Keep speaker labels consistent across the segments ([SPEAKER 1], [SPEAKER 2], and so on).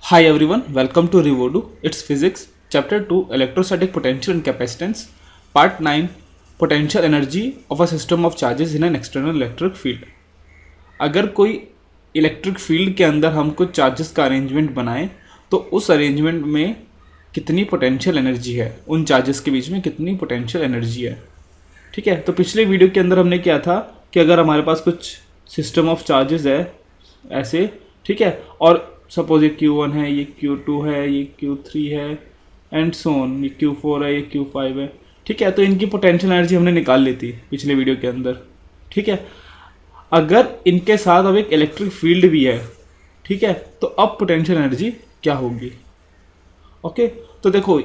[SPEAKER 1] Hi everyone, welcome to Revodu. It's Physics, Chapter 2 Electrostatic Potential and Capacitance, Part 9 Potential Energy of a System of Charges in an External Electric Field. अगर कोई electric field के अंदर हम कुछ charges का arrangement बनाएं तो उस अरेंजमेंट में कितनी पोटेंशियल एनर्जी है, उन चार्जेस के बीच में कितनी पोटेंशियल एनर्जी है. ठीक है, तो पिछले वीडियो के अंदर हमने क्या था कि अगर हमारे पास कुछ सिस्टम ऑफ चार्जेस है ऐसे, ठीक है, और सपोज ये Q1 है, ये Q2 है, ये Q3 है एंड सो ऑन, ये Q4 है, ये Q5 है. ठीक है, तो इनकी पोटेंशियल एनर्जी हमने निकाल ली थी पिछले वीडियो के अंदर. ठीक है, अगर इनके साथ अब एक इलेक्ट्रिक फील्ड भी है, ठीक है, तो अब पोटेंशियल एनर्जी क्या होगी. ओके, तो देखो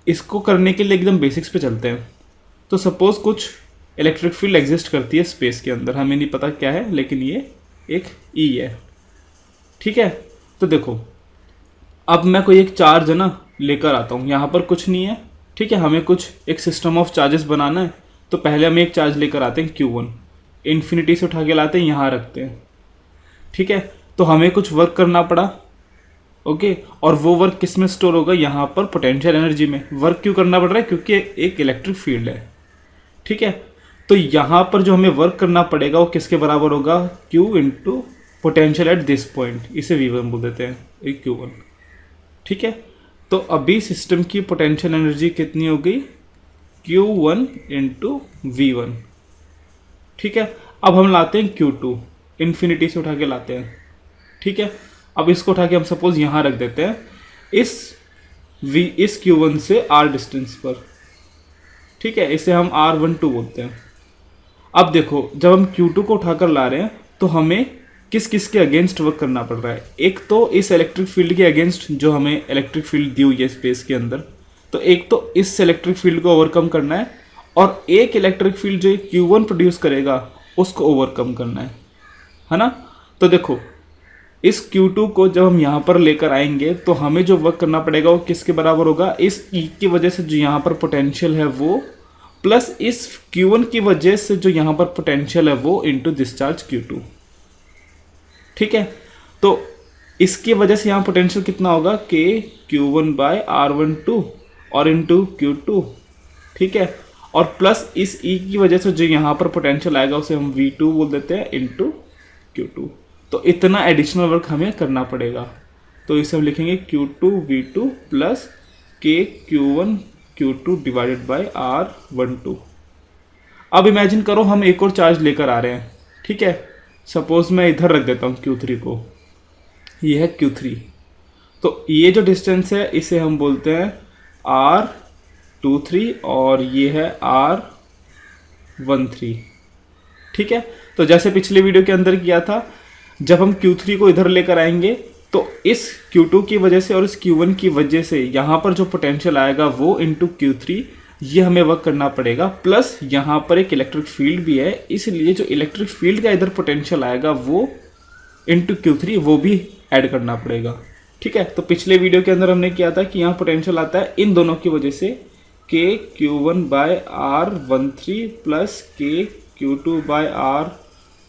[SPEAKER 1] इसको करने के लिए एकदम बेसिक्स पे चलते हैं. तो सपोज कुछ इलेक्ट्रिक फील्ड एग्जिस्ट करती है स्पेस के अंदर, हमें नहीं पता क्या है, लेकिन ये एक ई है. ठीक है, तो देखो अब मैं कोई एक चार्ज है ना लेकर आता हूँ, यहाँ पर कुछ नहीं है. ठीक है, हमें कुछ एक सिस्टम ऑफ चार्जेस बनाना है. तो पहले हम एक चार्ज लेकर आते हैं Q1, इन्फिनिटी से उठा के लाते हैं, यहाँ रखते हैं. ठीक है, तो हमें कुछ वर्क करना पड़ा. ओके, और वो वर्क किस में स्टोर होगा, यहाँ पर पोटेंशियल एनर्जी में. वर्क क्यों करना पड़ रहा है, क्योंकि एक इलेक्ट्रिक फील्ड है. ठीक है, तो यहाँ पर जो हमें वर्क करना पड़ेगा वो किसके बराबर होगा, Q into potential at this point, इसे V1 बोल देते हैं, एक Q1. ठीक है, तो अभी सिस्टम की पोटेंशियल एनर्जी कितनी हो गई, Q1 इंटू V1. ठीक है, अब हम लाते हैं Q2, इन्फिनिटी से उठा के लाते हैं. ठीक है, अब इसको उठा के हम सपोज यहाँ रख देते हैं इस Q1 से R डिस्टेंस पर. ठीक है, इसे हम R12 बोलते हैं. अब देखो जब हम Q2 को उठाकर ला रहे हैं तो हमें किस किस के अगेंस्ट वर्क करना पड़ रहा है. एक तो इस इलेक्ट्रिक फील्ड के अगेंस्ट जो हमें इलेक्ट्रिक फील्ड दी हुई है स्पेस के अंदर, तो एक तो इस इलेक्ट्रिक फील्ड को ओवरकम करना है, और एक इलेक्ट्रिक फील्ड जो Q1 प्रोड्यूस करेगा उसको ओवरकम करना है ना. तो देखो इस Q2 को जब हम यहाँ पर लेकर आएंगे तो हमें जो वर्क करना पड़ेगा वो किसके बराबर होगा, इस E की वजह से जो यहाँ पर पोटेंशियल है वो, प्लस इस Q1 की वजह से जो यहाँ पर पोटेंशियल है वो, इंटू डिस्चार्ज Q2. ठीक है, तो इसकी वजह से यहाँ पोटेंशियल कितना होगा, K Q1 बाय R12 और इंटू Q2. ठीक है, और प्लस इस E की वजह से जो यहाँ पर पोटेंशियल आएगा उसे हम V2 बोल देते हैं, इंटू Q2. तो इतना एडिशनल वर्क हमें करना पड़ेगा. तो इसे हम लिखेंगे Q2 V2 plus K Q1 Q2 divided by R12. अब इमेजिन करो हम एक और चार्ज लेकर आ रहे हैं. ठीक है, सपोज मैं इधर रख देता हूँ Q3 को, ये है Q3. तो ये जो डिस्टेंस है इसे हम बोलते हैं R23 और ये है R13. ठीक है, तो जैसे पिछले वीडियो के अंदर किया था, जब हम Q3 को इधर लेकर आएंगे तो इस Q2 की वजह से और इस Q1 की वजह से यहाँ पर जो पोटेंशियल आएगा वो इंटू Q3, ये हमें वर्क करना पड़ेगा. प्लस यहाँ पर एक इलेक्ट्रिक फील्ड भी है, इसलिए जो इलेक्ट्रिक फील्ड का इधर पोटेंशियल आएगा वो इंटू Q3 वो भी ऐड करना पड़ेगा. ठीक है, तो पिछले वीडियो के अंदर हमने किया था कि यहाँ पोटेंशियल आता है इन दोनों की वजह से, K Q1 by R13 plus K Q2 by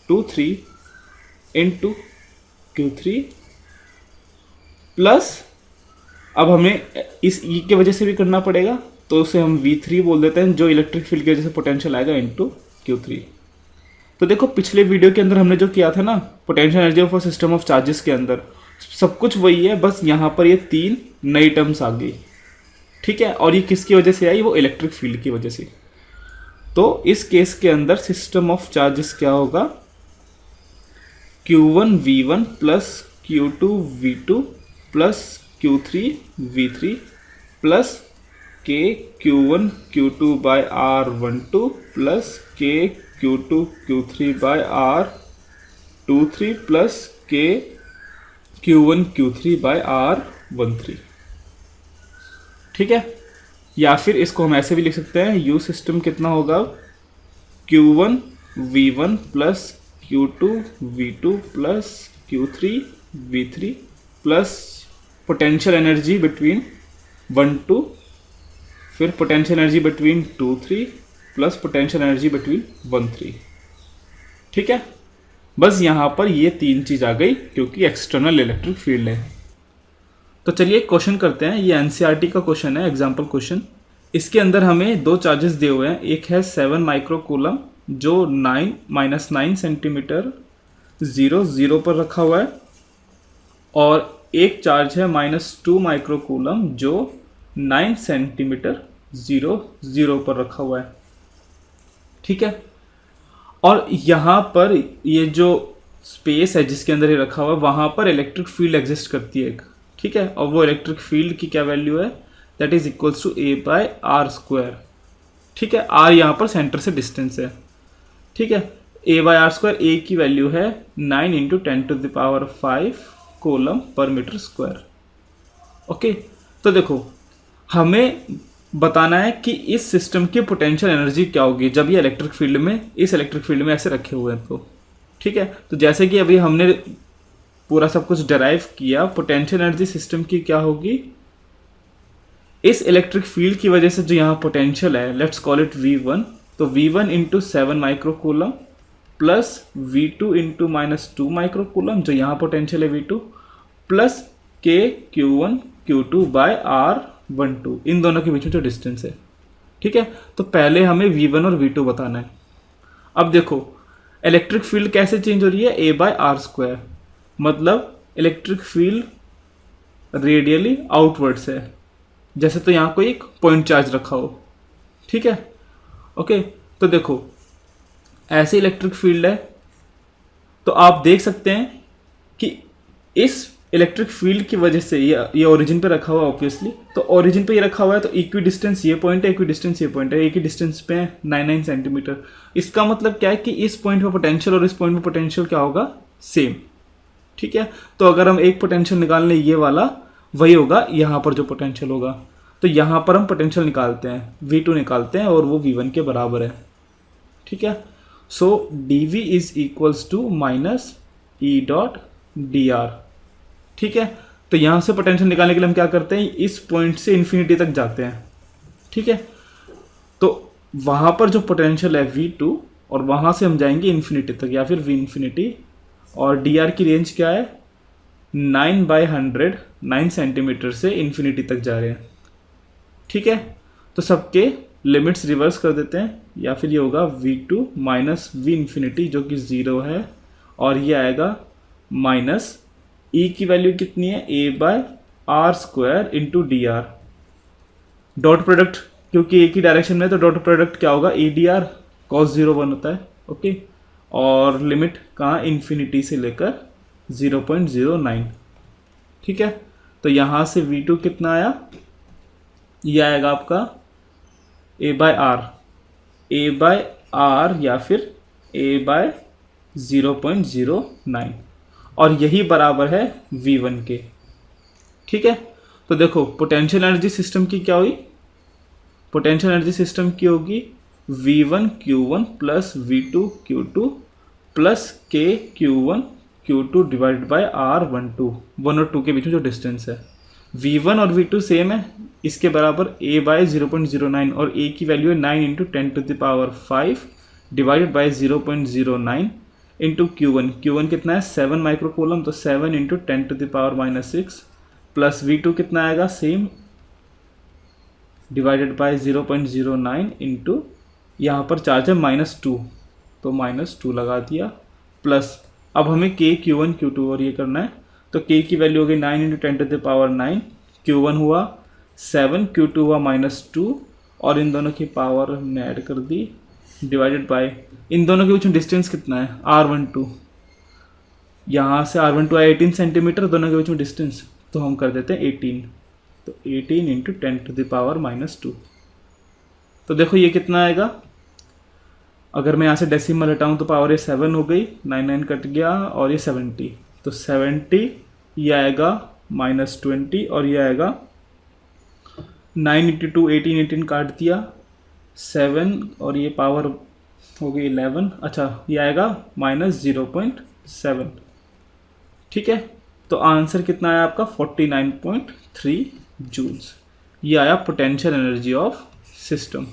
[SPEAKER 1] R23 into Q3, plus अब हमें इस E की वजह से भी करना पड़ेगा, तो उसे हम V3 बोल देते हैं, जो इलेक्ट्रिक फील्ड की वजह से पोटेंशियल आएगा, इंटू Q3. तो देखो पिछले वीडियो के अंदर हमने जो किया था ना potential energy of a system of charges के अंदर, सब कुछ वही है, बस यहाँ पर ये तीन नई टर्म्स आ गई. ठीक है, और ये किसकी वजह से आई, वो इलेक्ट्रिक फील्ड की वजह से. तो इस केस के अंदर सिस्टम ऑफ चार्जेस क्या होगा, Q1 V1 plus Q2 V2 plus Q3 V3 plus K Q1 Q2 by R12 plus K Q2 Q3 by R23 plus K Q1 Q3 by R13. ठीक है, या फिर इसको हम ऐसे भी लिख सकते हैं, U सिस्टम कितना होगा, Q1 V1 plus Q2 V2 plus Q3 V3 plus potential energy between 1 2, फिर potential energy between 2 3 plus potential energy between 1 3. ठीक है, बस यहाँ पर ये तीन चीज़ आ गई क्योंकि एक्सटर्नल इलेक्ट्रिक फील्ड है. तो चलिए क्वेश्चन करते हैं। ये एनसीईआरटी का क्वेश्चन है, एग्जाम्पल क्वेश्चन। इसके अंदर हमें दो चार्जेस दिए हुए हैं। एक है 7 माइक्रोकूलम जो 9 सेंटीमीटर 0 पर रखा हुआ है, और एक चार्ज है -2 माइक्रोकूलम जो 9 सेंटीमीटर 0 पर रखा हुआ है। ठीक है, और यहाँ पर ये जो स्पेस है जिसके अंदर ये रखा हुआ है, वहाँ पर इलेक्ट्रिक फील्ड एग्जिस्ट करती है एक। ठीक है, और वो इलेक्ट्रिक फील्ड की क्या वैल्यू है, that is equals to A/r²। ठीक है, r यहाँ पर सेंटर से डिस्टेंस है। ठीक है, A/r², a की वैल्यू है 9 × 10⁵ coulomb per metre square. Okay, तो देखो हमें बताना है कि इस सिस्टम की पोटेंशियल एनर्जी क्या होगी जब ये इलेक्ट्रिक फील्ड में, इस इलेक्ट्रिक फील्ड में ऐसे रखे हुए हैं। तो ठीक है, तो जैसे कि अभी हमने पूरा सब कुछ डिराइव किया, पोटेंशियल एनर्जी सिस्टम की क्या होगी, इस इलेक्ट्रिक फील्ड की वजह से जो यहाँ पोटेंशियल है, लेट्स कॉल इट V1, तो V1 × 7 microcoulomb plus V2 × -2 microcoulomb जो यहाँ पोटेंशियल है V2, plus K Q1 Q2 by R12, इन दोनों के बीच में जो डिस्टेंस है। ठीक है, तो पहले हमें V1 और V2 बताना है। अब देखो इलेक्ट्रिक फील्ड कैसे चेंज हो रही है, A/r², मतलब इलेक्ट्रिक फील्ड रेडियली आउटवर्ड्स है, जैसे तो यहाँ कोई एक पॉइंट चार्ज रखा हो। ठीक है, ओके, तो देखो ऐसे इलेक्ट्रिक फील्ड है, तो आप देख सकते हैं कि इस इलेक्ट्रिक फील्ड की वजह से ये ओरिजिन पे रखा हुआ है ऑब्वियसली, तो ओरिजिन पे ये रखा हुआ है, तो इक्वी डिस्टेंस ये पॉइंट है, इक्वी डिस्टेंस ये पॉइंट है, एक ही डिस्टेंस पे है 9 सेंटीमीटर। इसका मतलब क्या है कि इस पॉइंट पे पोटेंशियल और इस पॉइंट पे पोटेंशियल क्या होगा, सेम। ठीक है, तो अगर हम एक पोटेंशियल निकाल लें, ये वाला वही होगा यहाँ पर जो पोटेंशियल होगा, तो यहाँ पर हम पोटेंशियल निकालते हैं, V2 निकालते हैं, और वो V1 के बराबर है। ठीक है, so dV is equals to -E.dr। ठीक है, तो यहाँ से पोटेंशियल निकालने के लिए हम क्या करते हैं, इस पॉइंट से इन्फिनिटी तक जाते हैं। ठीक है, तो वहाँ पर जो पोटेंशियल है V2, और वहाँ से हम जाएंगे इन्फिनिटी तक या फिर V∞, और dr की रेंज क्या है, 9/100, 9 सेंटीमीटर से इन्फिनिटी तक जा रहे हैं। ठीक है, तो सबके लिमिट्स रिवर्स कर देते हैं, या फिर ये होगा V2 माइनस V∞ जो कि 0 है, और ये आएगा माइनस E की वैल्यू कितनी है, A/r² into dr। Dot product क्योंकि एक ही डायरेक्शन में, तो डॉट प्रोडक्ट क्या होगा, ADR cos 0 1 होता है। ओके, और लिमिट कहाँ, इन्फिनिटी से लेकर 0.09। ठीक है, तो यहाँ से V2 कितना आया, ये आएगा आपका A/r या फिर A/0.09, और यही बराबर है V1 के। ठीक है, तो देखो पोटेंशियल एनर्जी सिस्टम की क्या हुई, पोटेंशियल एनर्जी सिस्टम की होगी V1 Q1 plus V2 Q2 plus K Q1 Q2 divide by R12, 1 और 2 के बीच में जो डिस्टेंस है। V1 और V2 सेम है, इसके बराबर A/0.09, और A की वैल्यू है 9 × 10⁵ डिवाइडेड बाय 0.09 इंटू Q1 कितना है, 7 माइक्रोकूलम, तो 7 × 10⁻⁻6 प्लस V2 कितना आएगा, सेम, डिवाइडेड बाय 0.09 इंटू, यहाँ पर चार्ज है -2, तो -2 लगा दिया, प्लस अब हमें K Q1 Q2 और ये करना है, तो K की वैल्यू हो गई 9 × 10⁻9, Q1 हुआ 7, Q2 हुआ -2, और इन दोनों की पावर हमने ऐड कर दी, डिवाइडेड बाय, इन दोनों के बीच में डिस्टेंस कितना है, R12, यहाँ से R12 आया 18 सेंटीमीटर, दोनों के बीच में डिस्टेंस, तो हम कर देते हैं 18, तो 18 × 10⁻⁻2। तो देखो ये कितना आएगा, अगर मैं यहाँ से डेसिमल हटाऊँ तो पावर ये 7 हो गई, 9 कट गया, और ये 70, तो 70, ये आएगा -20, और ये आएगा 9 × 2 18 काट दिया, 7, और ये पावर हो गई 11, अच्छा ये आएगा -0.7। ठीक है, तो आंसर कितना आया आपका, 49.3 जूल्स। ये आया पोटेंशियल एनर्जी ऑफ सिस्टम।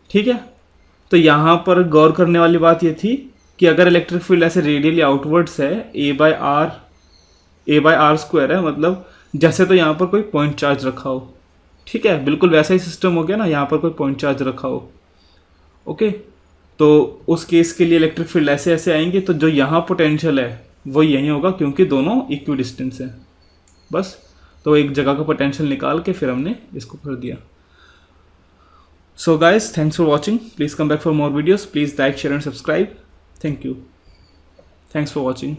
[SPEAKER 1] ठीक है, तो यहाँ पर गौर करने वाली बात ये थी कि अगर इलेक्ट्रिक फील्ड ऐसे रेडियली आउटवर्ड्स है A/r A bye are square है, मतलब जैसे तो यहाँ पर कोई पॉइंट चार्ज रखा हो, ठीक है, बिल्कुल वैसा ही सिस्टम हो गया ना, यहाँ पर कोई पॉइंट चार्ज रखा हो। ओके, तो उस केस के लिए इलेक्ट्रिक फील्ड ऐसे ऐसे आएंगे, तो जो यहाँ पोटेंशियल है वो यहीं होगा क्योंकि दोनों इक्वी डिस्टेंस हैं। बस, तो एक जगह का पोटेंशियल निकाल के फिर हमने इसको कर दिया। So guys, thanks for watching, please come back for more videos, please like share and subscribe. Thank you, thanks for watching.